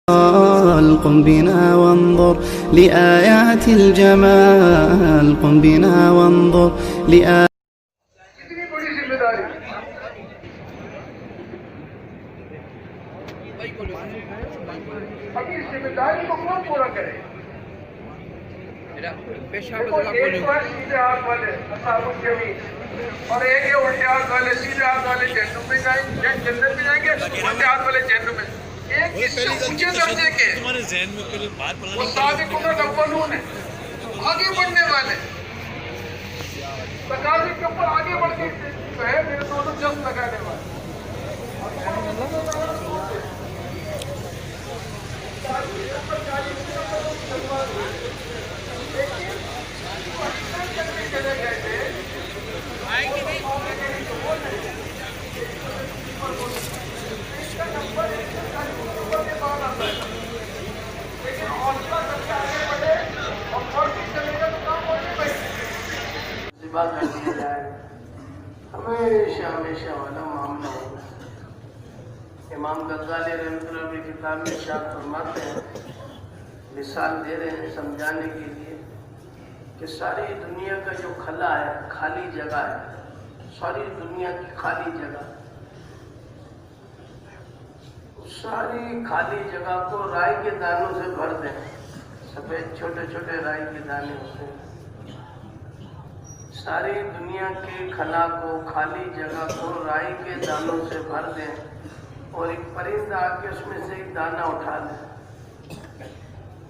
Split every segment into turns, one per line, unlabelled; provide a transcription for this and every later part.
قم بنا وانظر لآيات الجمال قم بنا وانظر لآيات
کتنی بڑی ذمہ داری اب اس ذمہ داری کو کون پورا کرے؟ دیکھو ایک تو ہے سیدھے ہاتھ والے اصحاب الجحیم اور ایک ہے الٹے ہاتھ والے. سیدھے ہاتھ والے جہنم میں جائیں گے, جنت میں جائیں گے, الٹے ہاتھ والے جہنم میں. ایک اس سے اونچے درجے کے وہ سابقون الاولون ہیں, آگے بڑھنے والے, تقاضے کے اوپر آگے بڑھ کے جو ہے میرے دونوں جلد لگانے والے. چلے گئے تھے لیکن حوصلہ کر کے آگے بڑھے اور چھوڑ کے چلے گا تو کام ہونے پڑے. ذبح کر دیا جائے ہمیشہ ہمیشہ والا معاملہ ہوگا. امام غزالی رحمۃ اللہ کی کتاب میں ارشاد فرماتے ہیں, مثال دے رہے ہیں سمجھانے کے لیے کہ ساری دنیا کا جو خلا ہے, خالی جگہ ہے, ساری دنیا کی خالی جگہ, ساری خالی جگہ کو رائی کے دانوں سے بھر دیں. سفید چھوٹے چھوٹے رائی کے دانے ہوتے ہیں. ساری دنیا کے خلا کو, خالی جگہ کو رائی کے دانوں سے بھر دیں اور ایک پرندہ آ کے اس میں سے ایک دانہ اٹھا لے.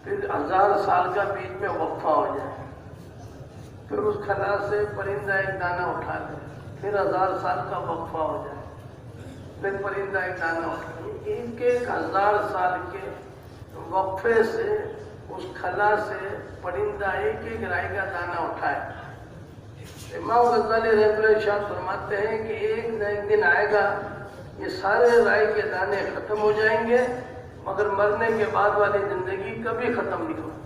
پھر 1000 سال کا بیچ میں وقفہ ہو جائے. پھر اس خلا سے پرندہ ایک دانہ اٹھا لے. پھر 1000 سال کا وقفہ ہو جائے. پھر پرندہ ایک دانہ اٹھا لے. ایک 1000 سال کے وقفے سے اس خلا سے پرندہ ایک ایک رائی کا دانہ اٹھائے. امام غزالی رحمۃ اللہ ارشاد فرماتے ہیں کہ ایک دن آئے گا یہ سارے رائی کے دانے ختم ہو جائیں گے مگر مرنے کے بعد والی زندگی کبھی ختم نہیں ہوگی.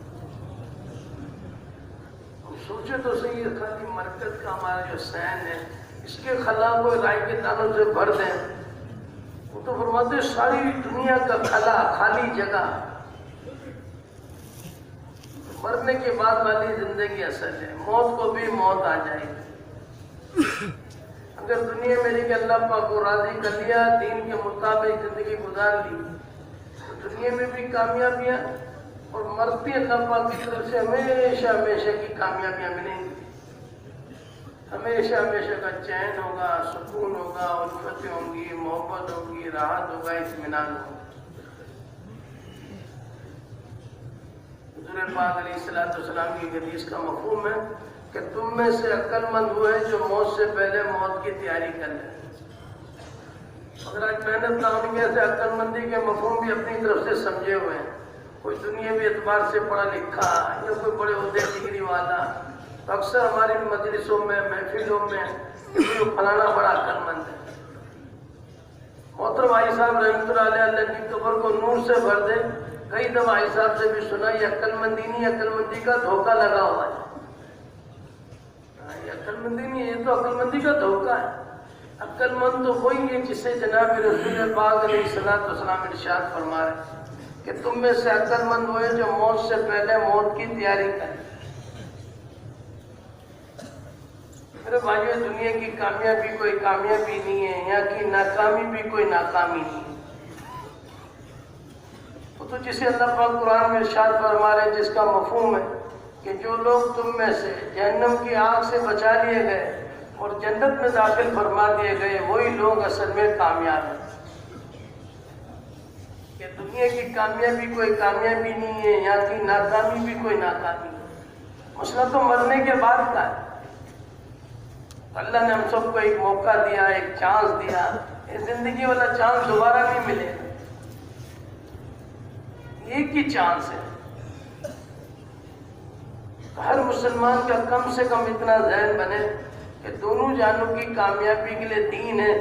سوچے تو صحیح, خالی مرکز کا ہمارا جو سین ہے اس کے خلا کو رائی کے دانوں سے بھر دیں. وہ تو فرماتے ہیں ساری دنیا کا خلا, خالی جگہ, مرنے کے بعد والی زندگی اصل ہے. موت کو بھی موت آ جائے گی. اگر دنیا میں کہ اللہ پاک کو راضی کر لیا, دین کے مطابق زندگی گزار لی, تو دنیا میں بھی کامیابیاں اور مرتی اللہ پاک کی طرف سے ہمیشہ ہمیشہ کی کامیابیاں ملیں گی. ہمیشہ ہمیشہ کا چین ہوگا, سکون ہوگا, الفتیں ہوں گی, محبت ہوگی, راحت ہوگا, اطمینان ہوگا. حضور پاک علیہ السلام کی حدیث کا مفہوم ہے کہ تم میں سے عقل مند ہوئے جو موت سے پہلے موت کی تیاری کر لیں. اگر آج محنت نہ ہونے کی ایسے عقل مندی کے مفہوم بھی اپنی طرف سے سمجھے ہوئے ہیں. کوئی دنیاوی اعتبار سے پڑھا لکھا یا کوئی بڑے عہدے ڈگری والا, تو اکثر ہماری مجلسوں میں, محفلوں میں فلانا بڑا عقل مند ہے. محترم بھائی صاحب رحمۃ اللہ علیہ, اللہ کی قبر کو نور سے بھر دے. کئی دفعہ بھائی صاحب سے بھی سنا یہ عقل مندی نہیں, عقل مندی کا دھوکہ لگا ہوا ہے. یہ عقل مندی نہیں, یہ تو عقل مندی کا دھوکہ ہے. عقل مند تو وہی ہے جسے جناب رسول پاک علیہ السلام ارشاد فرما رہے کہ تم میں سے عقل مند ہوئے جو موت سے پہلے موت کی تیاری کرے. میرے بھائیو, دنیا کی کامیابی کوئی کامیابی نہیں ہے, یہاں کی ناکامی بھی کوئی ناکامی نہیں ہے. وہ تو جسے اللہ پاک قرآن میں ارشاد فرما رہے ہیں, جس کا مفہوم ہے کہ جو لوگ تم میں سے جہنم کی آگ سے بچا لیے گئے اور جنت میں داخل فرما دیے گئے, وہی لوگ اصل میں کامیاب ہیں. کہ دنیا کی کامیابی کوئی کامیابی نہیں ہے, یہاں کی ناکامی بھی کوئی ناکامی نہیں. مسئلہ تو مرنے کے بعد کا ہے. اللہ نے ہم سب کو ایک موقع دیا, ایک چانس دیا. یہ زندگی والا چانس دوبارہ نہیں ملے گا, ایک ہی چانس ہے. ہر مسلمان کا کم سے کم اتنا ذہن بنے کہ دونوں جانوں کی کامیابی کے لیے دین ہے,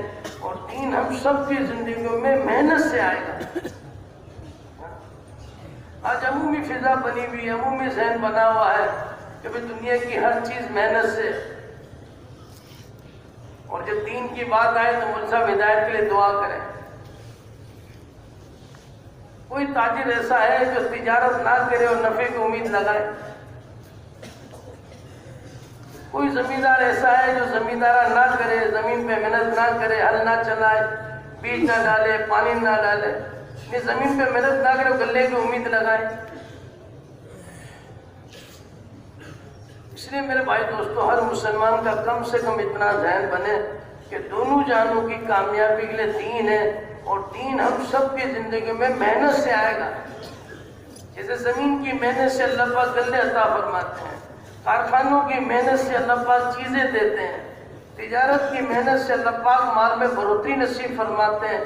اور دین ہم سب کی زندگیوں میں محنت سے آئے گا. آج عمومی فضا بنی ہوئی, عمومی ذہن بنا ہوا ہے کہ دنیا کی ہر چیز محنت سے, اور جب دین کی بات آئے تو مول صاحب ہدایت کے لیے دعا کریں. کوئی تاجر ایسا ہے جو تجارت نہ کرے اور نفع کی امید لگائے؟ کوئی زمیندار ایسا ہے جو زمیندارہ نہ کرے، زمین پہ محنت نہ کرے، ہل نہ چلائے، بیج نہ ڈالے، پانی نہ ڈالے، یہ زمین پہ محنت نہ کرے، غلے کی امید لگائے؟ اس لیے میرے بھائی دوستو، ہر مسلمان کا کم سے کم اتنا ذہن بنے کہ دونوں جہانوں کی کامیابی کے لیے دین ہے، اور دین ہم سب کی زندگی میں محنت سے آئے گا۔ جیسے زمین کی محنت سے اللہ پاک غلے عطا فرماتے ہیں، کارخانوں کی محنت سے اللہ پاک چیزیں دیتے ہیں، تجارت کی محنت سے اللہ پاک مال میں بڑھوتری نصیب فرماتے ہیں،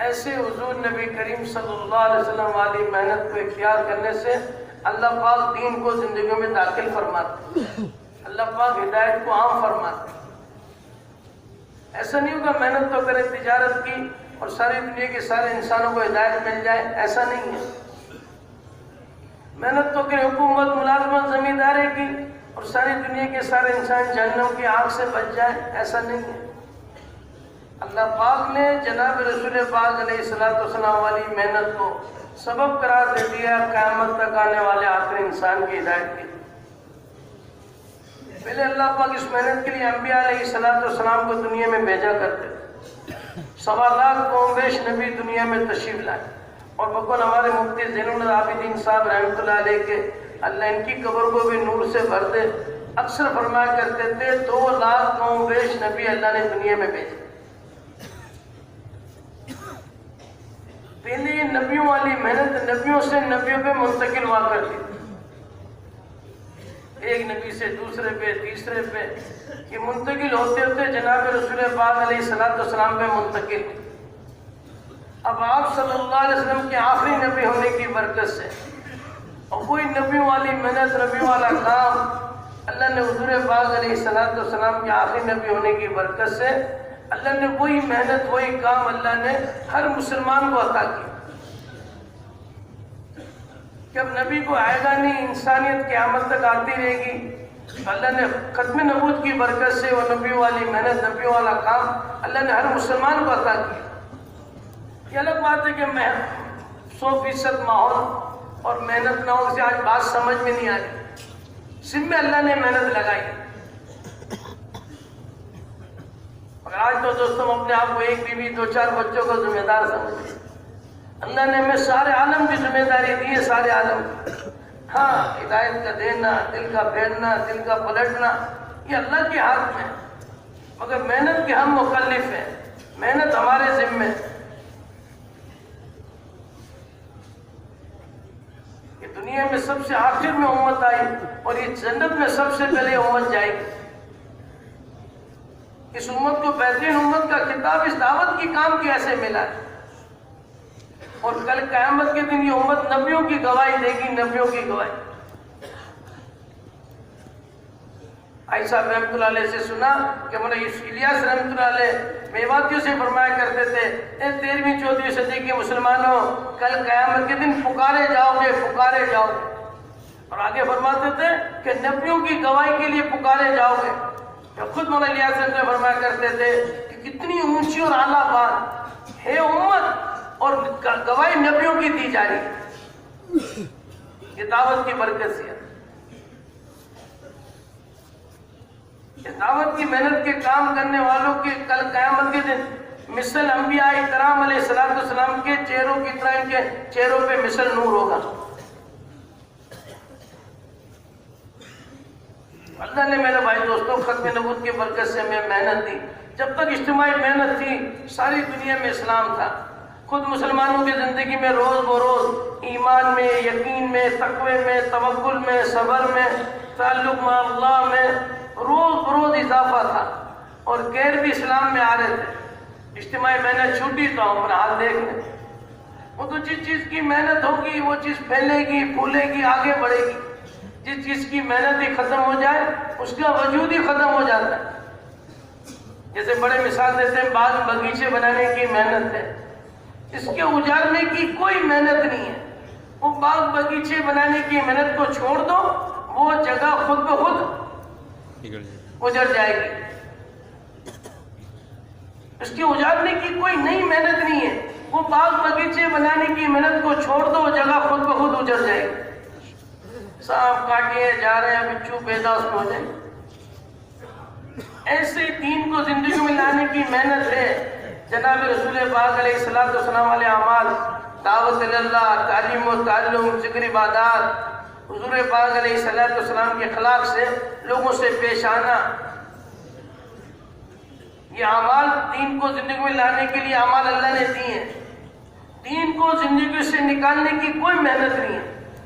ایسے حضور نبی کریم صلی اللہ علیہ وسلم والی محنت کو اختیار کرنے سے اللہ پاک دین کو زندگیوں میں داخل فرماتے ہیں، اللہ پاک ہدایت کو عام فرماتے ہیں۔ ایسا نہیں ہوگا محنت تو کرے تجارت کی اور ساری دنیا کے سارے انسانوں کو ہدایت مل جائے، ایسا نہیں ہے۔ محنت تو کرے حکومت، ملازمت، زمینداری کی اور ساری دنیا کے سارے انسان جہنم کی آگ سے بچ جائے، ایسا نہیں ہے۔ اللہ پاک نے جناب رسول پاک علیہ السلام والی محنت کو سبب قرار دے دیا قیامت تک آنے والے آخری انسان کی ہدایت کی۔ پہلے اللہ پاک اس محنت کے لیے انبیاء علیہ السلام کو دنیا میں بھیجا کرتے، 1.25 لاکھ قوم بیش نبی دنیا میں تشریف لائے، اور بقول ہمارے مفتی زین العابدین صاحب رحمۃ اللہ علیہ کے اللہ ان کی قبر کو بھی نور سے بھر دے، اکثر فرمایا کرتے تھے 2 لاکھ قوم بیش نبی اللہ نے دنیا میں بھیجے۔ پہلے یہ نبیوں والی محنت نبیوں سے نبیوں پہ منتقل ہوا کرتی تھی، ایک نبی سے دوسرے پہ، تیسرے پہ، یہ منتقل ہوتے ہوتے جناب رسول پاک علیہ السلام پہ منتقل۔ اب آپ صلی اللہ علیہ وسلم کے آخری نبی ہونے کی برکت سے اور کوئی نبیوں والی محنت، نبیوں والا کام اللہ نے حضور پاک علیہ السلام کے آخری نبی ہونے کی برکت سے اللہ نے وہی محنت، وہی کام اللہ نے ہر مسلمان کو عطا کیا۔ کہ اب نبی کو آئے گا نہیں، انسانیت قیامت تک آتی رہے گی، اللہ نے ختم نبوت کی برکت سے وہ نبیوں والی محنت، نبیوں والا کام اللہ نے ہر مسلمان کو عطا کیا۔ یہ الگ بات ہے کہ 100% ماحول اور محنت نہ ہو سے آج بات سمجھ میں نہیں آ رہی، سب میں اللہ نے محنت لگائی۔ مگر آج تو دوستوں اپنے آپ کو 1 بیوی 2-4 بچوں کو ذمہ دار سمجھتے، اللہ نے ہمیں سارے عالم کی ذمہ داری دی ہے، سارے عالم کی۔ ہاں، ہدایت کا دینا، دل کا پھیرنا، دل کا پلٹنا، یہ اللہ کے ہاتھ میں، مگر محنت کے ہم مکلف ہیں، محنت ہمارے ذمہ ہے۔ یہ دنیا میں سب سے آخر میں امت آئی اور یہ جنت میں سب سے پہلے امت جائے گی۔ اس امت کو بہترین امت کا خطاب اس دعوت کی کام کی ایسے ملا ہے، اور کل قیامت کے دن یہ امت نبیوں کی گواہی دے گی، نبیوں کی گواہی۔ آئی صاحب رحمۃ اللہ علیہ سے سنا کہ مولانا الیاس رحمۃ اللہ علیہ میواتیوں سے فرمایا کرتے تھے، اے 13ویں 14ویں صدی کے مسلمانوں، کل قیامت کے دن پکارے جاؤ گے، پکارے جاؤ گے۔ اور آگے فرماتے تھے کہ نبیوں کی گواہی کے لیے پکارے جاؤ گے۔ خود مولانا الیاس رحمۃ اللہ فرمایا کرتے تھے کہ کتنی اونچی اور اعلیٰ بات ہے، امت اور گواہی نبیوں کی دی جا رہی ہے، یہ دعوت کی برکت سے ہے۔ دعوت کی محنت کے کام کرنے والوں کے کل قیامت کے دن مثل انبیاء کرام علیہ السلام کے چہروں کی طرح ان کے چہروں پہ مثل نور ہوگا۔ اللہ نے میرے بھائی دوستوں ختم نبوت کی برکت سے ہمیں محنت دی۔ جب تک اجتماعی محنت تھی ساری دنیا میں اسلام تھا۔ خود مسلمانوں کی زندگی میں روز بروز ایمان میں، یقین میں، تقوی میں، توکل میں، صبر میں، تعلق مع اللہ میں روز بروز اضافہ تھا، اور غیر بھی اسلام میں آ رہے تھے۔ اجتماعی محنت چھوٹی تو ہم حال دیکھ لیں، وہ تو جس چیز کی محنت ہوگی وہ چیز پھیلے گی، پھولے گی، آگے بڑھے گی۔ جس چیز کی محنت ہی ختم ہو جائے اس کا وجود ہی ختم ہو جاتا ہے۔ جیسے بڑے مثال دیتے ہیں، باغ باغیچے بنانے کی محنت ہے، اس کے اجارنے کی کوئی محنت نہیں ہے۔ وہ باغ باغیچے بنانے کی محنت کو چھوڑ دو، وہ جگہ خود بخود اجڑ جائے گی۔ اس کے اجارنے کی کوئی نئی محنت نہیں ہے، وہ باغ بگیچے بنانے کی محنت کو چھوڑ دو، وہ جگہ خود بخود اجڑ جائے گی، سانپ کاٹے جا رہے ہیں، بچھو پیدا اس میں ہو جائے گی۔ ایسے دین کو زندگی میں لانے کی محنت ہے۔ جناب رسول پاک علیہ السلام علیہ اعمال، دعوت اللہ، تعلیم و تعلم، ذکر عبادات، حضور پاک علیہ السلام کے اخلاق سے لوگوں سے پیش آنا، یہ اعمال دین کو زندگی میں لانے کے لیے اعمال اللہ نے دیے ہیں۔ دین کو زندگی سے نکالنے کی کوئی محنت نہیں ہے،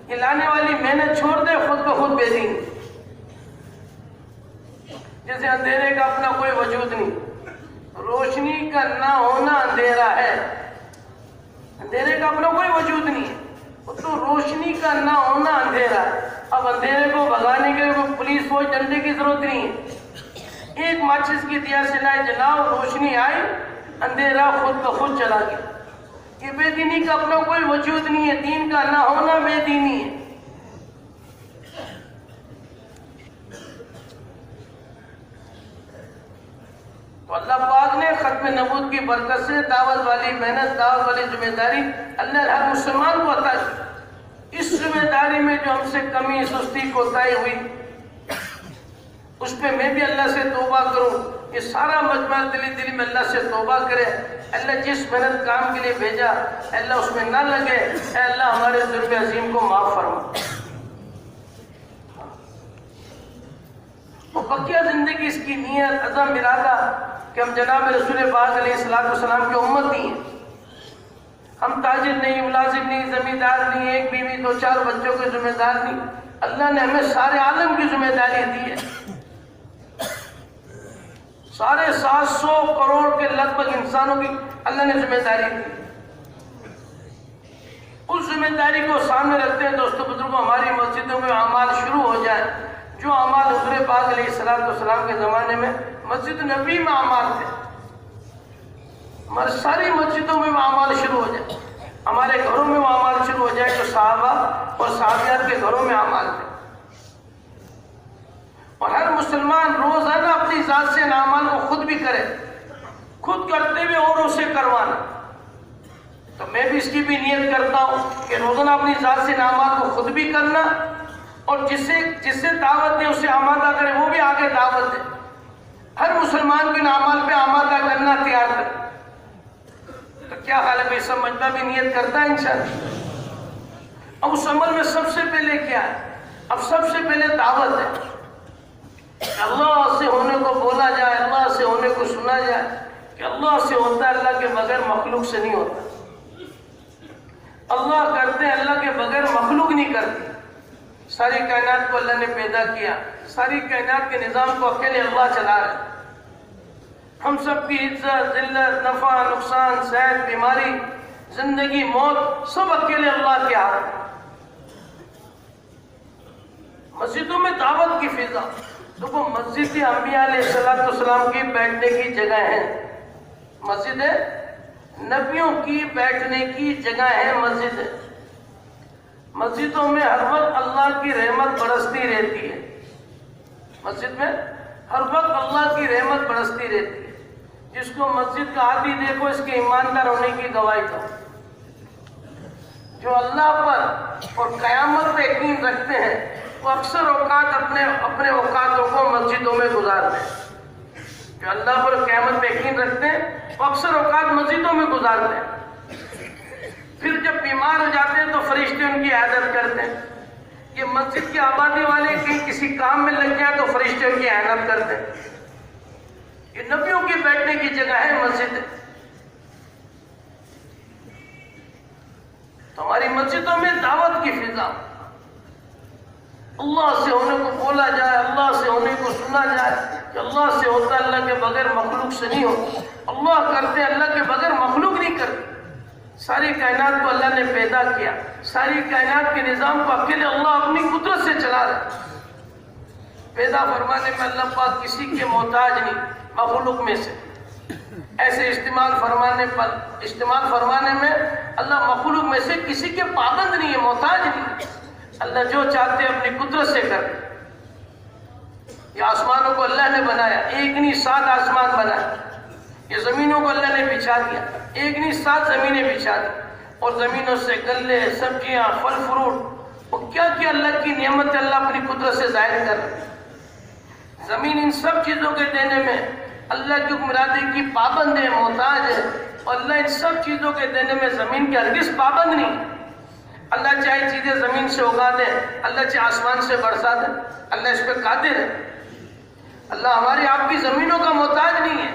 یہ لانے والی محنت چھوڑ دے خود بخود بے دین، جیسے اندھیرے کا اپنا کوئی وجود نہیں، روشنی کا نہ ہونا اندھیرا ہے، اندھیرے کا اپنا کوئی وجود نہیں ہے، تو روشنی کا نہ ہونا اندھیرا ہے۔ اب اندھیرے کو بھگانے کے لیے کوئی پولیس فوج ڈنڈے کی ضرورت نہیں ہے، ایک ماچس کی دیا سے لائے جلاؤ، روشنی آئی، اندھیرا خود بخود چلا گیا۔ یہ بے دینی کا اپنا کوئی وجود نہیں ہے، دین کا نہ ہونا بے دینی ہے۔ تو اللہ پاک نے ختم نبوت کی برکت سے دعوت والی محنت، دعوت والی ذمہ داری اللہ ہر مسلمان کو عطا کی۔ اس ذمہ داری میں جو ہم سے کمی، سستی، کوتاہی ہوئی، اس پہ میں بھی اللہ سے توبہ کروں، یہ سارا مجمع دلی میں اللہ سے توبہ کرے۔ اللہ جس محنت کام کے لیے بھیجا اللہ اس میں نہ لگے، اے اللہ ہمارے ظلم عظیم کو معاف فرما۔ وہ بقیہ زندگی اس کی نیت، عزم، ارادہ کہ ہم جناب رسول پاک علیہ السلام کی امت ہی ہیں، ہم تاجر نہیں، ملازم نہیں، زمیندار نہیں، ایک بیوی دو چار بچوں کے ذمہ دار نہیں، اللہ نے ہمیں سارے عالم کی ذمہ داری دی ہے، 750 کروڑ کے لگ بھگ انسانوں کی اللہ نے ذمہ داری دی۔ اس ذمہ داری کو سامنے رکھتے ہیں دوستو بزرگوں، ہماری مسجدوں میں اعمال شروع ہو جائیں جو اعمال حضور پاک علیہ السلام کے زمانے میں مسجد نبی میں اعمال تھے، ہماری ساری مسجدوں میں وہ اعمال شروع ہو جائے، ہمارے گھروں میں وہ اعمال شروع ہو جائے جو صحابہ اور صحابیات کے گھروں میں اعمال تھے، اور ہر مسلمان روزانہ اپنی ذات سے ان اعمال کو خود بھی کرے، خود کرتے ہوئے اوروں سے کروانا۔ تو میں بھی اس کی بھی نیت کرتا ہوں کہ روزانہ اپنی ذات سے ان اعمال کو خود بھی کرنا، اور جس سے دعوت دے اسے آمادہ کرے، وہ بھی آگے دعوت دے، ہر مسلمان کو ان اعمال پہ آمادہ کرنا تیار کرے۔ تو کیا خیال ہے بھائی، سب مجمع بھی نیت کرتا ہے انشاءاللہ؟ اب اس عمل میں سب سے پہلے کیا ہے؟ اب سب سے پہلے دعوت ہے، اللہ سے ہونے کو بولا جائے، اللہ سے ہونے کو سنا جائے کہ اللہ سے ہوتا ہے، اللہ کے بغیر مخلوق سے نہیں ہوتا، اللہ کرتے ہیں اللہ کے بغیر مخلوق نہیں کرتی۔ ساری کائنات کو اللہ نے پیدا کیا، ساری کائنات کے نظام کو اکیلے اللہ چلا رہے ہیں، ہم سب کی عزت، ذلت، نفع، نقصان، صحت، بیماری، زندگی، موت سب اکیلے اللہ کے ہاتھ میں۔ مسجدوں میں دعوت کی فضا، دیکھو مسجد انبیاء علیہ السلام کی بیٹھنے کی جگہ ہے، مسجد نبیوں کی بیٹھنے کی جگہ ہے، مسجد ہے۔ مسجدوں میں ہر وقت اللہ کی رحمت برستی رہتی ہے، مسجد میں ہر وقت اللہ کی رحمت برستی رہتی ہے۔ جس کو مسجد کا عادی دیکھو اس کے ایماندار ہونے کی گواہی دو۔ جو اللہ پر اور قیامت پہ یقین رکھتے ہیں وہ اکثر اوقات اپنے اوقاتوں کو مسجدوں میں گزارتے ہیں، جو اللہ پر قیامت پہ یقین رکھتے ہیں وہ اکثر اوقات مسجدوں میں گزارتے ہیں۔ پھر جب بیمار ہو جاتے ہیں تو فرشتے ان کی عیادت کرتے ہیں، یہ مسجد کی آبادی والے کہیں کسی کام میں لگ جائیں تو فرشتے ان کی عیادت کرتے ہیں۔ یہ نبیوں کی بیٹھنے کی جگہ ہے مسجد۔ تو ہماری مسجدوں میں دعوت کی فضا، اللہ سے ہونے کو بولا جائے، اللہ سے ہونے کو سنا جائے کہ اللہ سے ہوتا ہے، اللہ کے بغیر مخلوق سے نہیں ہوتا، اللہ کرتے اللہ کے بغیر مخلوق نہیں کرتے۔ ساری کائنات کو اللہ نے پیدا کیا، ساری کائنات کے نظام کو اکیلے اللہ اپنی قدرت سے چلا رہا ہے۔ پیدا فرمانے میں اللہ پاک کسی کے محتاج نہیں، مخلوق میں سے ایسے استعمال فرمانے میں اللہ مخلوق میں سے کسی کے پابند نہیں ہے، محتاج نہیں، اللہ جو چاہتے اپنی قدرت سے کرتے۔ یہ آسمانوں کو اللہ نے بنایا، ایک نہیں 7 آسمان بنائے، یہ زمینوں کو اللہ نے بچھا دیا، ایک نہیں 7 زمینیں بچھا دی، اور زمینوں سے گلے، سبزیاں، پھل فروٹ، اور کیا کیا اللہ کی نعمت اللہ اپنی قدرت سے ظاہر کر رہے ہیں۔ زمین ان سب چیزوں کے دینے میں اللہ کی حکمرانی کی پابند ہے، محتاج ہے، اور اللہ ان سب چیزوں کے دینے میں زمین کے ہرگز پابند نہیں۔ اللہ چاہے چیزیں زمین سے اگا دے، اللہ چاہے آسمان سے برسا دے، اللہ اس پہ قادر ہے۔ اللہ ہماری آپ کی زمینوں کا محتاج نہیں ہے۔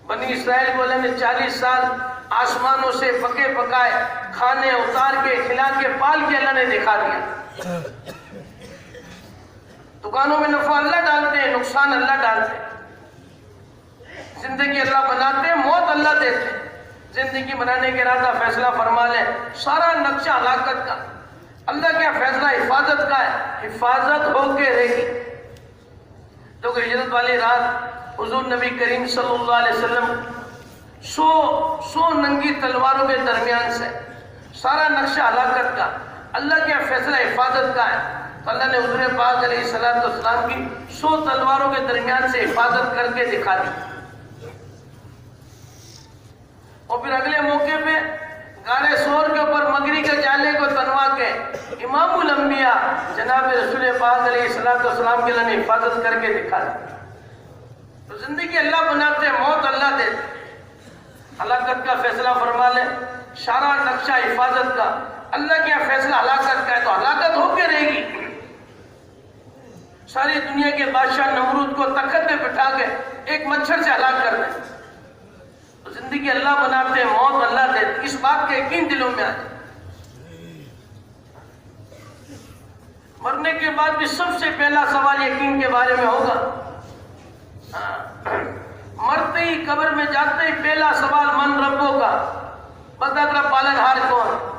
بنی اسرائیل کو اللہ نے 40 سال آسمانوں سے پکے پکائے کھانے اتار کے کھلا کے پال کے اللہ نے دکھا دیا۔ دکانوں میں نفع اللہ ڈالتے ہیں، نقصان اللہ ڈالتے ہیں۔ زندگی اللہ بناتے ہیں، موت اللہ دیتے ہیں۔ زندگی بنانے کے ارادہ فیصلہ فرما لیں، سارا نقشہ ہلاکت کا۔ اللہ کیا فیصلہ حفاظت کا ہے، حفاظت ہو کے رہے گی۔ تو ہجرت والی رات حضور نبی کریم صلی اللہ علیہ وسلم 100 ننگی تلواروں کے درمیان سے سارا نقشہ ہلاکت کا، اللہ کیا فیصلہ حفاظت کا ہے۔ تو اللہ نے حضور پاک علیہ السلام کی 100 تلواروں کے درمیان سے حفاظت کر کے دکھا دی۔ اور پھر اگلے موقع پہ غار سور کے اوپر مگری کے جالے کو تنوا کے امام الانبیاء جناب رسول پاک علیہ السلام کے لیے حفاظت کر کے دکھا دی۔ تو زندگی اللہ بناتے ہیں، موت اللہ دیتے۔ ہلاکت کا فیصلہ فرما لے، سارا نقشہ حفاظت کا۔ اللہ کیا فیصلہ ہلاکت کا ہے تو ہلاکت ہو کے رہے گی۔ ساری دنیا کے بادشاہ نمرود کو تخت پہ بٹھا کے ایک مچھر سے ہلاک کر دیں۔ تو زندگی اللہ بناتے ہیں، موت اللہ دیتے۔ اس بات کا یقین دلوں میں آ جائے۔ مرنے کے بعد بھی سب سے پہلا سوال یقین کے بارے میں ہوگا۔ مرتے ہی قبر میں جاتے ہی پہلا سوال من ربوں کا، بتا تیرا پالن ہار کون۔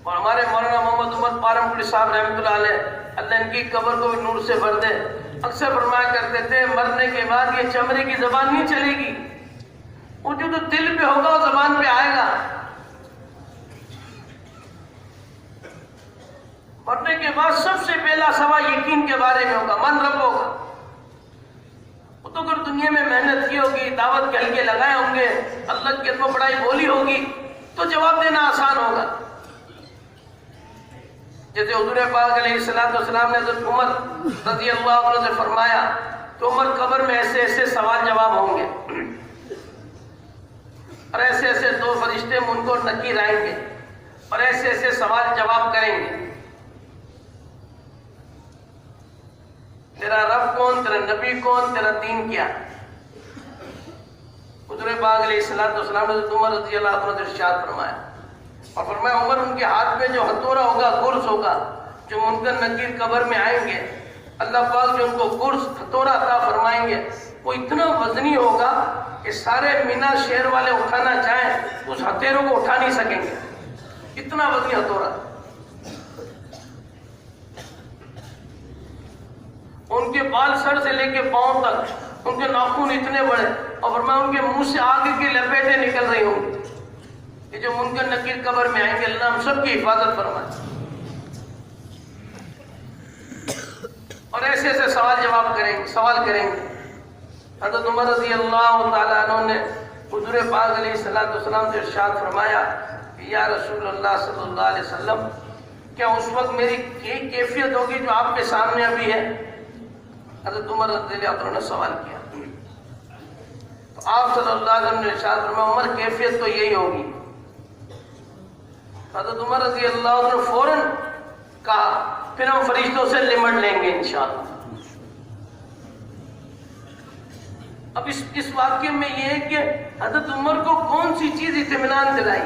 اور ہمارے مولانا محمد عمر پارم پوری صاحب رحمۃ اللہ علیہ، اللہ ان کی قبر کو بھی نور سے بھر دے، اکثر فرمایا کرتے تھے مرنے کے بعد یہ چمڑے کی زبان نہیں چلے گی، وہ جو تو دل پہ ہوگا وہ زبان پہ آئے گا۔ مرنے کے بعد سب سے پہلا سوال یقین کے بارے میں ہوگا، من رب ہوگا۔ وہ تو اگر دنیا میں محنت کی ہوگی، دعوت کے حلقے لگائے ہوں گے، اللہ کی علم پڑھائی بولی ہوگی تو جواب دینا آسان ہوگا۔ جیسے حضور پاک علیہ السلام نے حضرت عمر رضی اللہ عنہ سے فرمایا کہ عمر قبر میں ایسے ایسے سوال جواب ہوں گے، اور ایسے ایسے 2 فرشتے منکر نکیر آئیں گے اور ایسے ایسے سوال جواب کریں گے۔ تیرا رب کون، تیرا نبی کون، تیرا دین کیا؟ حضور پاک علیہ السلام نے حضرت عمر رضی اللہ عنہ سے ارشاد فرمایا، اور فرمایا عمر ان کے ہاتھ میں جو ہتھوڑا ہوگا، گرز ہوگا، جو منکر نکیر قبر میں آئیں گے، اللہ پاک جو ان کو گرز ہتھوڑا عطا فرمائیں گے، وہ اتنا وزنی ہوگا کہ سارے مینا شہر والے اٹھانا چاہیں اس ہتھیروں کو اٹھا نہیں سکیں گے، اتنا وزنی ہتھوڑا۔ ان کے بال سر سے لے کے پاؤں تک، ان کے ناخن اتنے بڑے، اور فرمایا ان کے منہ سے آگ کی لپیٹیں نکل رہی ہوں گی۔ یہ جو منکر نکیر قبر میں آئیں گے، اللہ ہم سب کی حفاظت فرمائے، اور ایسے ایسے سوال جواب کریں گے۔ حضرت عمر رضی اللہ تعالیٰ عنہ نے حضور پاک علیہ السلام سے ارشاد فرمایا کہ یا رسول اللہ صلی اللہ علیہ وسلم، کیا اس وقت میری ایک کیفیت ہوگی جو آپ کے سامنے ابھی ہے؟ حضرت عمر رضی اللہ عنہ نے سوال کیا، تو آپ صلی اللہ علیہ وسلم نے ارشاد فرمایا عمر کیفیت تو یہی ہوگی۔ حضرت عمر رضی اللہ عنہ نے فوراً کہا پھر ہم فرشتوں سے لمٹ لیں گے انشاءاللہ۔ اب اس واقعے میں یہ ہے کہ حضرت عمر کو کون سی چیز اطمینان دلائی؟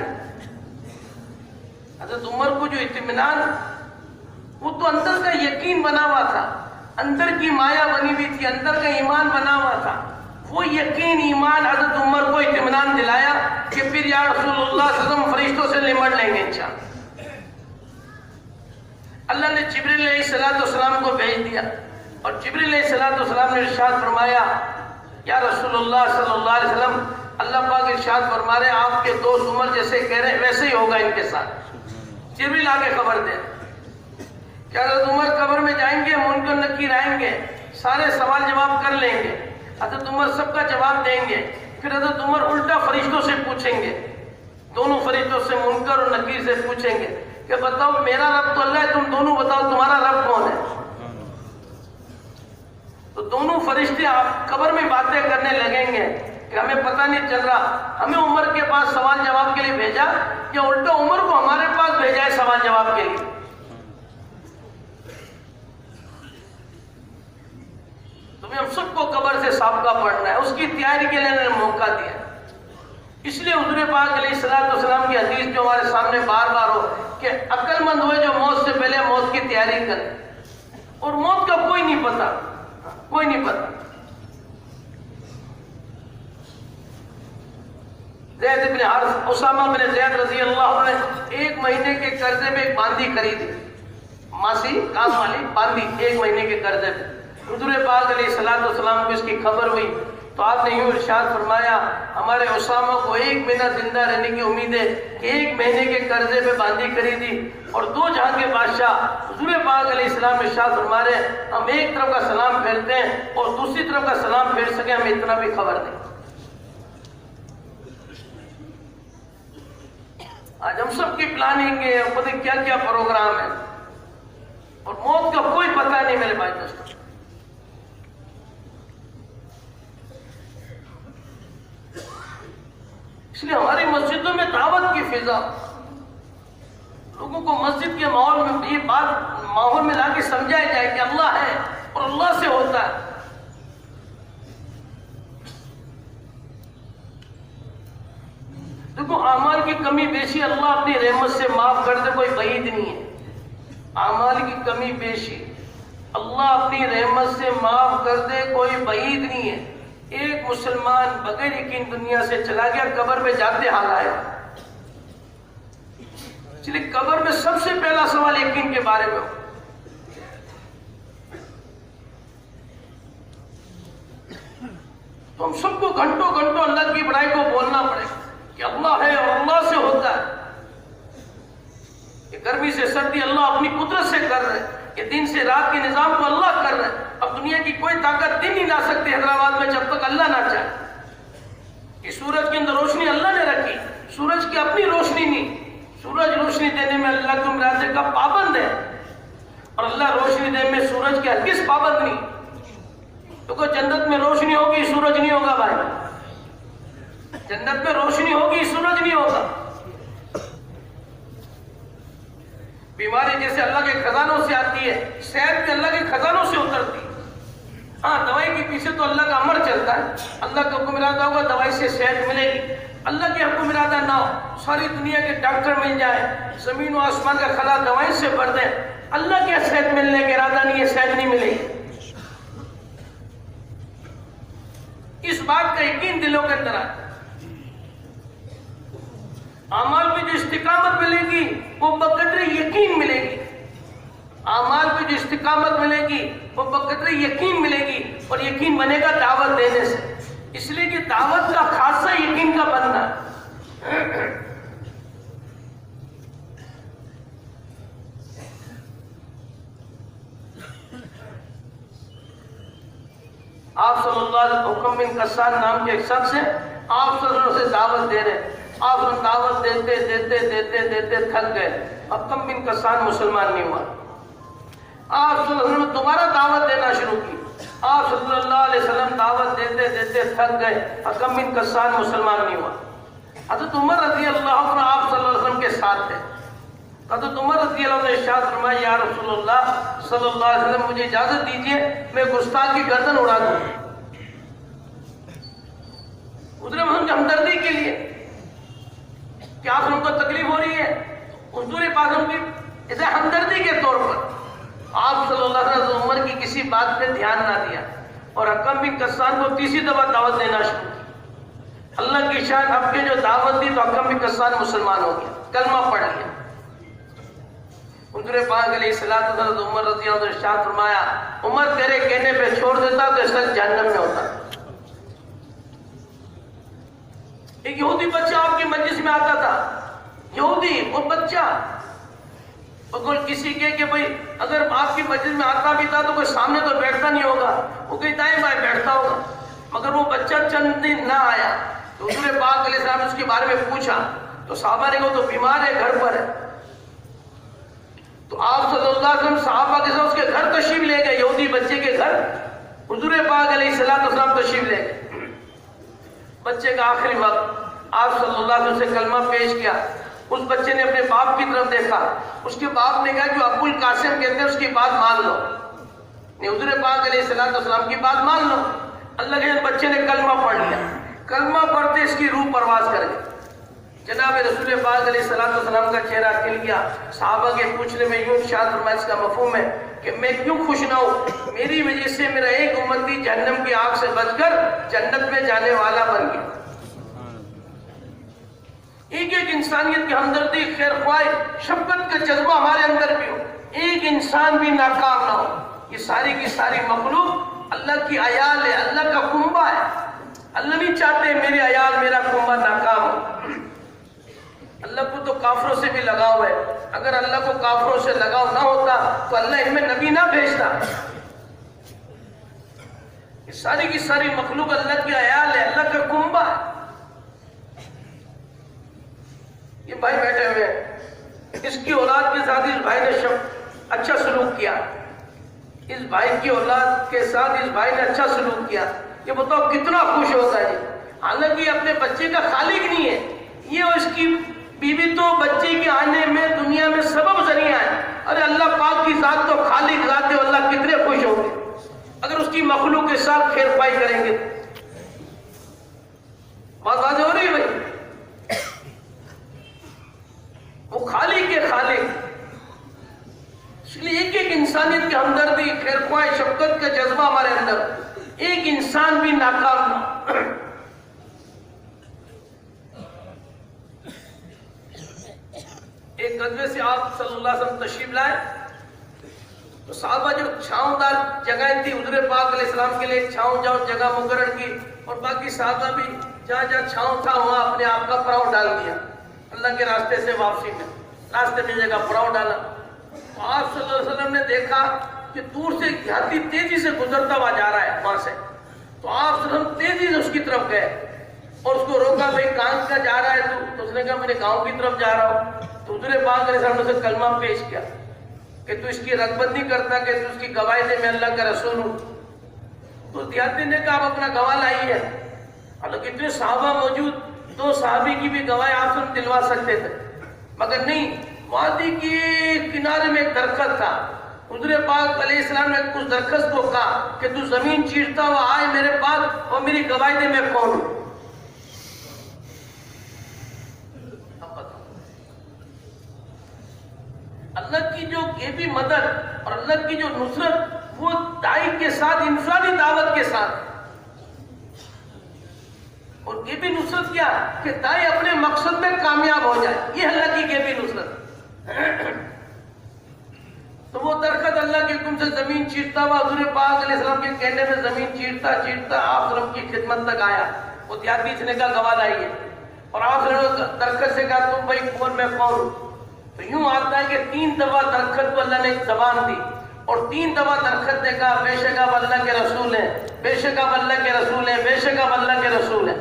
حضرت عمر کو جو اطمینان، وہ تو اندر کا یقین بنا ہوا تھا، اندر کی مایا بنی ہوئی تھی، اندر کا ایمان بنا ہوا تھا۔ وہ یقین ایمان حضرت عمر کو اطمینان دلایا کہ پھر یا رسول اللہ صلی اللہ علیہ وسلم فرشتوں سے نمٹ لیں گے انشاءاللہ۔ اللہ نے جبریل علیہ السلام کو بھیج دیا، اور جبریل علیہ السلام نے ارشاد فرمایا یا رسول اللہ صلی اللہ علیہ وسلم، اللہ پاک ارشاد فرما رہے ہیں آپ کے دوست عمر جیسے کہہ رہے ہیں ویسے ہی ہوگا ان کے ساتھ۔ جبریل آگے خبر دے کہ حضرت عمر قبر میں جائیں گے، منکر نکیر آئیں گے، سارے سوال جواب کر لیں گے، حضرت عمر سب کا جواب دیں گے، پھر حضرت عمر الٹا فرشتوں سے پوچھیں گے، دونوں فرشتوں سے، منکر اور نکیر سے پوچھیں گے کہ بتاؤ میرا رب تو اللہ ہے، تم دونوں بتاؤ تمہارا رب کون ہے؟ تو دونوں فرشتے آپ قبر میں باتیں کرنے لگیں گے کہ ہمیں پتہ نہیں چل رہا ہمیں عمر کے پاس سوال جواب کے لیے بھیجا یا الٹا عمر کو ہمارے پاس بھیجا ہے سوال جواب کے لیے۔ تمہیں ہم سب کو قبر سے سابقہ پڑھنا ہے، اس کی تیاری کے لیے انہوں نے موقع دیا۔ اس لیے حضور پاک علیہ السلام کی حدیث جو ہمارے سامنے بار بار ہو کہ عقل مند ہوئے جو موت سے پہلے موت کی تیاری کرے، اور موت کا کوئی نہیں پتا، کوئی نہیں پتا۔ زید بن حارث، اسامہ بن زید رضی اللہ عنہ نے 1 مہینے کے قرضے میں ایک باندی خریدی، ماسی کام والی باندی، 1 مہینے کے قرضے میں۔ حضور پاک علیہ السلام کو اس کی خبر ہوئی تو آپ نے یوں ارشاد فرمایا ہمارے اسامہ کو 1 مہینہ زندہ رہنے کی امید ہے کہ 1 مہینے کے قرضے پہ باندی خریدی، اور 2 جہاں کے بادشاہ حضور پاک علیہ السلام ارشاد فرما رہے ہیں ہم ایک طرف کا سلام پھیرتے ہیں اور دوسری طرف کا سلام پھیر سکیں، ہمیں اتنا بھی خبر نہیں۔ آج ہم سب کی پلاننگ ہے، پتہ کیا کیا پروگرام ہے، اور موت کا کوئی پتہ نہیں میرے بھائی دوستوں۔ اس لیے ہماری مسجدوں میں دعوت کی فضا، لوگوں کو مسجد کے ماحول میں یہ بات ماحول میں لا کے سمجھایا جائے کہ اللہ ہے اور اللہ سے ہوتا ہے۔ دیکھو اعمال کی کمی بیشی اللہ اپنی رحمت سے معاف کر دے، کوئی بعید نہیں ہے۔ اعمال کی کمی بیشی اللہ اپنی رحمت سے معاف کر دے، کوئی بعید نہیں ہے۔ ایک مسلمان بغیر یقین دنیا سے چلا گیا، قبر میں جاتے حال آیا۔ اس لیے قبر میں سب سے پہلا سوال یقین کے بارے میں ہو۔ تو ہم سب کو گھنٹوں گھنٹوں اللہ کی بڑائی کو بولنا پڑے کہ اللہ ہے اور اللہ سے ہوتا ہے۔ یہ گرمی سے سردی اللہ اپنی قدرت سے کر رہے ہیں، یہ دن سے رات کے نظام کو اللہ کر رہے ہیں۔ اب دنیا کی کوئی طاقت دن نہیں لا سکتی حیدرآباد میں جب تک اللہ نہ چاہے۔ کہ سورج کے اندر روشنی اللہ نے رکھی، سورج کی اپنی روشنی نہیں، سورج روشنی دینے میں اللہ کے مرادے کا پابند ہے، اور اللہ روشنی دینے میں سورج کے ہرگز پابند نہیں۔ تو کوئی جنت میں روشنی ہوگی سورج نہیں ہوگا بھائی، جنت میں روشنی ہوگی سورج نہیں ہوگا۔ بیماری جیسے اللہ کے خزانوں سے آتی ہے، صحت بھی اللہ کے خزانوں سے اترتی ہے۔ ہاں دوائی کے پیچھے تو اللہ کا امر چلتا ہے، اللہ کا حکم ارادہ ہوگا دوائی سے صحت ملے گی، اللہ کے حکم ارادہ نہ ہو ساری دنیا کے ڈاکٹر مل جائے، زمین و آسمان کا خلا دوائیں سے بھر دیں، اللہ کے صحت ملنے کا ارادہ نہیں ہے، صحت نہیں ملے گی۔ اس بات کا یقین دلوں کے اندر آتا ہے۔ اعمال میں جو استقامت ملے گی وہ بقدر یقین ملے گی، اعمال میں جو استقامت ملے گی وہ بقدر یقین ملے گی، اور یقین بنے گا دعوت دینے سے۔ اس لیے کہ دعوت کا خاصہ یقین کا بننا ہے۔ آپ صلی اللہ علیہ وسلم حکم بن قسان نام کے ایک شخص ہیں، آپ صلی اللہ علیہ وسلم سے دعوت دے رہے ہیں، آپ دعوت دیتے دیتے دیتے دیتے تھک گئے، حکم بن قسان مسلمان نہیں ہوا۔ آپ صلی اللہ علیہ وسلم دوبارہ دعوت دینا شروع کی، آپ صلی اللہ علیہ وسلم دعوت دیتے دیتے تھک گئے، حکم بن قسان مسلمان نہیں ہوا۔ حضرت عمر رضی اللہ عنہ آپ صلی اللہ علیہ وسلم کے ساتھ تھے، حضرت عمر رضی اللہ عنہ نے ارشاد فرمایا یا رسول اللہ صلی اللہ علیہ وسلم مجھے اجازت دیجئے میں گستاخ کی گردن اڑا دوں۔ حضور ہمدردی کے لیے کہ آپ ان کو تکلیف ہو رہی ہے، حضور پاک کی اسے ہمدردی کے طور پر آپ صلی اللہ علیہ وسلم عمر کی کسی بات پہ دھیان نہ دیا، اور حکم بن قسان کو تیسری دفعہ دعوت دینا شروع کی۔ اللہ کی شان اب کے جو دعوت دی تو حکم بن قسان مسلمان ہو گیا، کلمہ پڑھ لیا۔ حضور پاک علیہ الصلوۃ والسلام عمر رضی اللہ عنہ نے ارشاد فرمایا عمر تیرے کہنے پہ چھوڑ دیتا تو اس وقت جہنم میں ہوتا۔ ایک یہودی بچہ آپ کی مجلس میں آتا تھا، یہودی وہ بچہ بگل کسی کہ بھئی اگر آپ کی مسجد میں آتا بھی تھا تو کوئی سامنے تو بیٹھتا نہیں ہوگا، وہ کہیں دائیں بائیں بیٹھتا ہوگا، مگر وہ بچہ چند دن نہ آیا تو حضور پاک علیہ السلام نے اس کے بارے میں پوچھا تو صحابہ نے کہا تو بیمار ہے، گھر پر ہے. تو آپ صلی اللہ علیہ وسلم صحابہ کے ساتھ اس کے گھر تشریف لے گئے، یہودی بچے کے گھر حضور پاک علیہ السلام تشریف لے گئے. بچے کا آخری وقت آپ صلی اللہ علیہ وسلم سے کلمہ پیش کیا. اس بچے نے اپنے باپ کی طرف دیکھا، اس کے باپ نے کہا جو ابو القاسم کہتے ہیں اس کی بات مان لو، حضور پاک علیہ السلام کی بات مان لو. اللہ کے بچے نے کلمہ پڑھ لیا، کلمہ پڑھتے اس کی روح پرواز کر گئی. جناب رسول پاک علیہ السلام کا چہرہ کھل گیا. صحابہ کے پوچھنے میں یوں ارشاد فرمایا، اس کا مفہوم ہے کہ میں کیوں خوش نہ ہوں، میری وجہ سے میرا ایک امتی جہنم کی آگ سے بچ کر جنت میں جانے والا بن گیا. ایک ایک انسانیت کی ہمدردی، خیر خواہ، شفقت کا جذبہ ہمارے اندر بھی ہو، ایک انسان بھی ناکام نہ ہو. یہ ساری کی ساری مخلوق اللہ کی عیال ہے، اللہ کا کنبہ ہے. اللہ نہیں چاہتے میرے عیال میرا کنبہ ناکام ہو. اللہ کو تو کافروں سے بھی لگاؤ ہے، اگر اللہ کو کافروں سے لگاؤ نہ ہوتا تو اللہ ان میں نبی نہ بھیجتا. یہ ساری کی ساری مخلوق اللہ کی عیال ہے، اللہ کا کنبہ ہے. یہ بھائی بیٹھے ہوئے ہیں، اس کی اولاد کے ساتھ اس بھائی نے اچھا سلوک کیا، اس بھائی کی اولاد کے ساتھ اس بھائی نے اچھا سلوک کیا. یہ بتاؤ کتنا خوش ہوگا یہ. حالانکہ یہ اپنے بچے کا خالق نہیں ہے، یہ اس کی بیوی تو بچے کے آنے میں دنیا میں سبب ذریعہ ہے. ارے اللہ پاک کی ذات تو خالق ذات ہے، اللہ کتنے خوش ہوں گے اگر اس کی مخلوق کے ساتھ خیر خواہی کریں گے. بات واضح ہو رہی ہے بھائی؟ وہ خالق کے خالق. اس لیے ایک ایک انسانیت کی ہمدردی، خیر خواہ، شفقت کا جذبہ ہمارے اندر، ایک انسان بھی ناکام نہ. ایک غزوے سے آپ صلی اللہ علیہ وسلم تشریف لائے تو صحابہ جو چھاؤں دار جگہیں تھی حضور پاک علیہ السلام کے لیے چھاؤں جاؤ جگہ مقرر کی، اور باقی صحابہ بھی جہاں جہاں چھاؤں تھا وہاں اپنے آپ کا پڑاؤ ڈال دیا. اللہ کے راستے سے واپسی میں راستے میں جگہ پڑاؤ ڈالا. تو آپ صلی اللہ علیہ وسلم نے دیکھا کہ دور سے ایک دیہاتی تیزی سے گزرتا ہوا جا رہا ہے وہاں سے. تو آپ صلی اللہ علیہ وسلم تیزی سے اس کی طرف گئے اور اس کو روکا، بھائی کہاں کا جا رہا ہے تو اس نے کہا میں گاؤں کی طرف جا رہا ہوں. تو حضور پاک علیہ السلام نے کلمہ پیش کیا کہ تو اس کی رغبت نہیں کرتا کہ تو اس کی گواہی دے میں اللہ کا رسول ہوں. تو دیہاتی نے کہا آپ اپنا گواہ لائی ہے. حالانکہ اتنے صحابہ موجود، 2 صحابی کی بھی گواہی آپ سے دلوا سکتے تھے، مگر نہیں. وادی کے کنارے میں ایک درخت تھا، حضور پاک علیہ السلام نے اس درخت کو کہا کہ تو زمین چیرتا ہوا آئے میرے پاس اور میری گواہی دے میں کون ہوں. اللہ کی جو غیبی مدد اور اللہ کی جو نصرت وہ داعی کے ساتھ، انفرادی دعوت کے ساتھ. اور غیبی نصرت کیا کہ داعی اپنے مقصد میں کامیاب ہو جائے، یہ اللہ کی غیبی نصرت. تو وہ درخت اللہ کے حکم سے زمین چیرتا ہوا حضور پاک علیہ السلام کے کہنے میں زمین چیرتا چیرتا آپ صلی اللہ علیہ وسلم کی خدمت تک آیا. وہ دیہاتی سے نے کہا گواہ لائیے، اور آپ صلی اللہ علیہ وسلم درخت سے کہا تم بھائی کون میں کون ہوں. تو یوں آتا ہے کہ 3 دفعہ درخت کو اللہ نے زبان دی اور 3 دفعہ درخت نے کہا بے شک آپ اللہ کے رسول ہیں، بے شک آپ اللہ کے رسول ہیں، بے شک آپ اللہ کے رسول ہیں.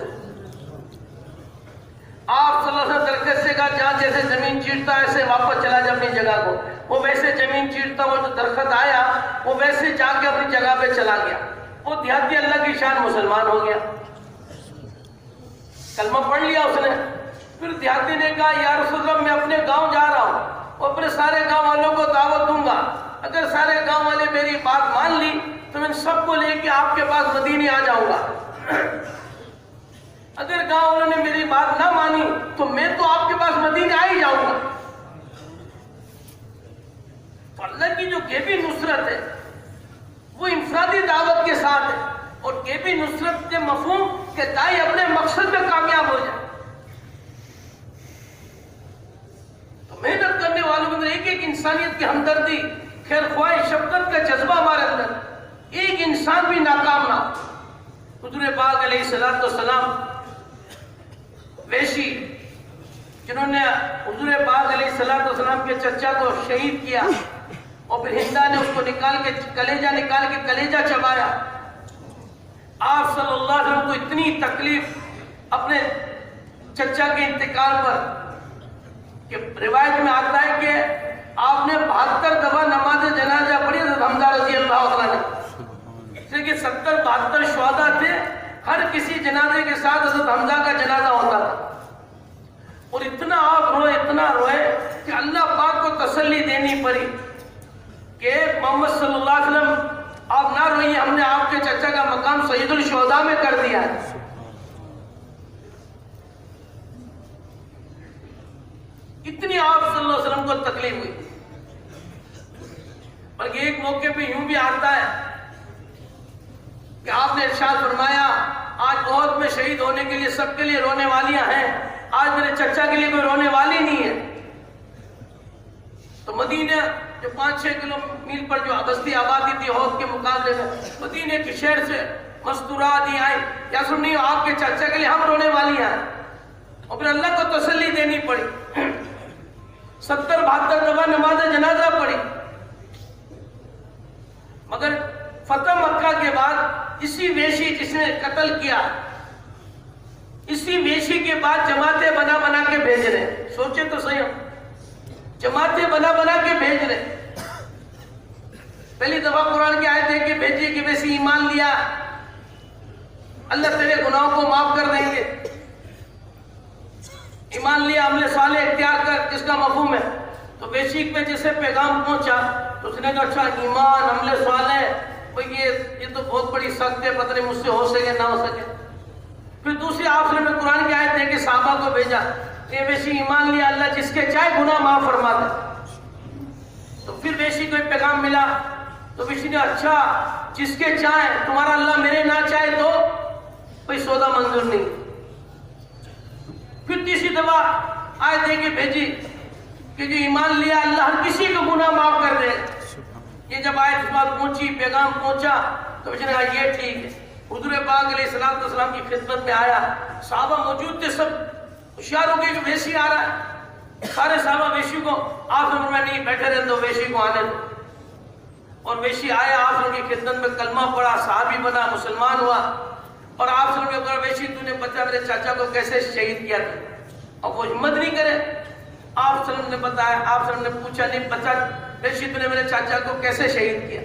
آپ صلی اللہ علیہ وسلم درخت سے کہا جہاں جیسے زمین چیرتا ایسے واپس چلا جا اپنی جگہ کو. وہ ویسے زمین چیرتا وہ جو درخت آیا وہ ویسے جا کے اپنی جگہ پہ چلا گیا. وہ دیہاتی اللہ کی شان مسلمان ہو گیا، کلمہ پڑھ لیا اس نے. پھر دیہاتی نے کہا یا رسول اللہ میں اپنے گاؤں جا رہا ہوں اور اپنے سارے گاؤں والوں کو دعوت دوں گا، اگر سارے گاؤں والے میری بات مان لی تو میں سب کو لے کے آپ کے پاس مدینے آ جاؤں گا. اگر گاؤں والوں نے میری بات نہ مانی تو میں تو آپ کے پاس مدینے آ ہی جاؤں گا. تو اللہ کی جو غیبی نصرت ہے وہ انفرادی دعوت کے ساتھ ہے، اور غیبی نصرت کے مفہوم کہ داعی اپنے مقصد میں کامیاب ہو جائے. تو محنت کرنے والوں کے اندر ایک ایک انسانیت کی ہمدردی، خیر خواہ، شفقت کا جذبہ ہمارے اندر، ایک انسان بھی ناکام نہ. حضور پاک علیہ السلام ویشی جنہوں نے حضور پاک علیہ السلام کے چچا کو شہید کیا اور پھر ہندا نے اس کو کلیجہ نکال کے کلیجہ چبایا. آپ صلی اللہ علیہ وسلم کو اتنی تکلیف اپنے چچا کے انتقال پر کہ روایت میں آتا ہے کہ آپ نے 72 دفعہ نماز جنازہ پڑھی حضرت حمزہ رضی اللہ عنہ نے. اس لیے کہ 70-72 شہداء تھے, ہر کسی جنازے کے ساتھ حضرت حمزہ کا جنازہ ہوتا تھا. اور اتنا آپ روئے کہ اللہ پاک کو تسلی دینی پڑی کہ محمد صلی اللہ علیہ وسلم آپ نہ روئیے, ہم نے آپ کے چچا کا مقام سید الشہداء میں کر دیا ہے. اتنی آپ صلی اللہ علیہ وسلم کو تکلیف ہوئی. بلکہ ایک موقع پہ یوں بھی آتا ہے کہ آپ نے ارشاد فرمایا آج بہت میں شہید ہونے کے لیے سب کے لیے رونے والیاں ہیں, آج میرے چچا کے لیے کوئی رونے والی نہیں ہے. تو مدینہ جو 5-6 کلو میل پر جو بستی آبادی تھی عہد کے مقابلے میں, مدینہ کے شہر سے مستورات ہی آئے یا سنی آپ کے چچا کے لیے ہم رونے والی ہیں. اور پھر اللہ کو تسلی دینی پڑی. 70-72 دفعہ نماز جنازہ پڑھی. مگر فتح مکہ کے بعد اسی ویشی جس نے قتل کیا, اسی ویشی کے بعد جماعتیں بنا کے بھیج رہے. سوچے تو صحیح, جماعتیں بنا کے بھیج رہے. پہلی دفعہ قرآن کی آیت ہے کہ بھیجیے کہ ویسی ایمان لیا اللہ تیرے گناہوں کو معاف کر دیں گے. ایمان لیا عمل صالح اختیار کر, جس کا مفہوم ہے. تو بیشک پہ جسے پیغام پہنچا تو اس نے کہا اچھا ایمان عمل صالح یہ تو بہت بڑی سخت ہے, پتہ نہیں مجھ سے ہو سکے نہ ہو سکے. پھر دوسری آخر میں قرآن کی آیت ہے کہ صحابہ کو بھیجا کہ بیشک ایمان لیا اللہ جس کے چاہے گناہ معاف فرما دے. تو پھر بیشک کو ایک پیغام ملا تو بیشک نے اچھا جس کے چاہے, تمہارا اللہ میرے نہ چاہے تو کوئی سودا منظور نہیں. پھر تیسری دفعہ آیت ہے کہ بھیجی کہ جو ایمان لیا اللہ ہر کسی کو گناہ معاف کر دے. یہ جب آیت اس بات پہنچی, پیغام پہنچا تو اس نے کہا یہ ٹھیک ہے. حضور پاک علیہ السلام کی خدمت میں آیا, صحابہ موجود تھے, سب ہوشیار ہو گئے کہ ویشی آ رہا ہے. سارے صحابہ ویشی کو آپ نے فرمایا نہیں بیٹھے رہنے دو, ویشی کو آنے دو. اور ویشی آیا, آپ نے کی خدمت میں کلمہ پڑھا, صحابی بنا, مسلمان ہوا. اور آپ صلی اللہ علیہ وسلم ویشی تو نے بچہ میرے چاچا کو کیسے شہید کیا تھا, اور وہ ہمت نہیں کرے. آپ صلی اللہ علیہ وسلم نے بتایا, آپ صلی اللہ علیہ وسلم نے پوچھا نہیں بچہ ویشی تو نے میرے چاچا کو کیسے شہید کیا.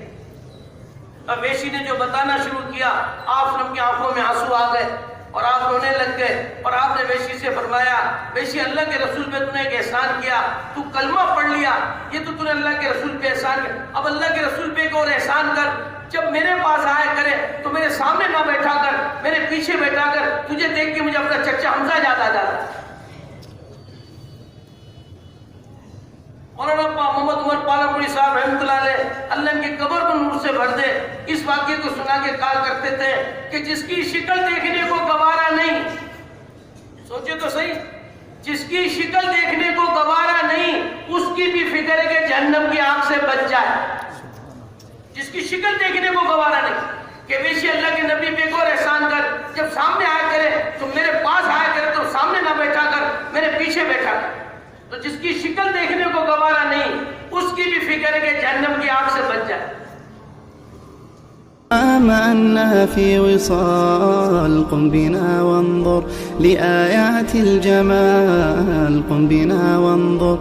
اب ویشی نے جو بتانا شروع کیا, آپ صلی اللہ علیہ وسلم کی آنکھوں میں آنسو آ گئے اور آپ رونے لگ گئے. اور آپ نے ویشی سے فرمایا ویشی اللہ کے رسول پہ تو نے ایک احسان کیا, تو کلمہ پڑھ لیا, یہ تو نے اللہ کے رسول پہ احسان کیا. اب اللہ کے رسول پہ ایک اور احسان کر, جب میرے پاس آیا کرے تو میرے سامنے نہ بیٹھا کر, میرے پیچھے بیٹھا کر. تجھے دیکھ کے مجھے اپنا چچا حمزہ یاد آ جاتا. مولانا محمد عمر پالا پوری صاحب رحمۃ اللہ علیہ اللہ ان کی قبر کو نور سے بھر دے, اس واقعے کو سنا کے کہا کرتے تھے کہ جس کی شکل دیکھنے کو گوارا نہیں, سوچے تو صحیح, جس کی شکل دیکھنے کو گوارا نہیں اس کی بھی فکر ہے کہ جہنم کی آگ سے بچ جائے. جس کی شکل دیکھنے کو گوارا نہیں کہ ویشی اللہ کے نبی پہ اور احسان کر, جب سامنے آیا کرے تو میرے پاس آیا کرے, تو سامنے نہ بیٹھا کر, میرے پیچھے بیٹھا کر. تو جس کی شکل دیکھنے کو گوارا نہیں اس کی بھی فکر ہے کہ جہنم کی آگ سے بچ جائے.
أنها في وصال قم بنا وانظر لآيات الجمال قم بنا وانظر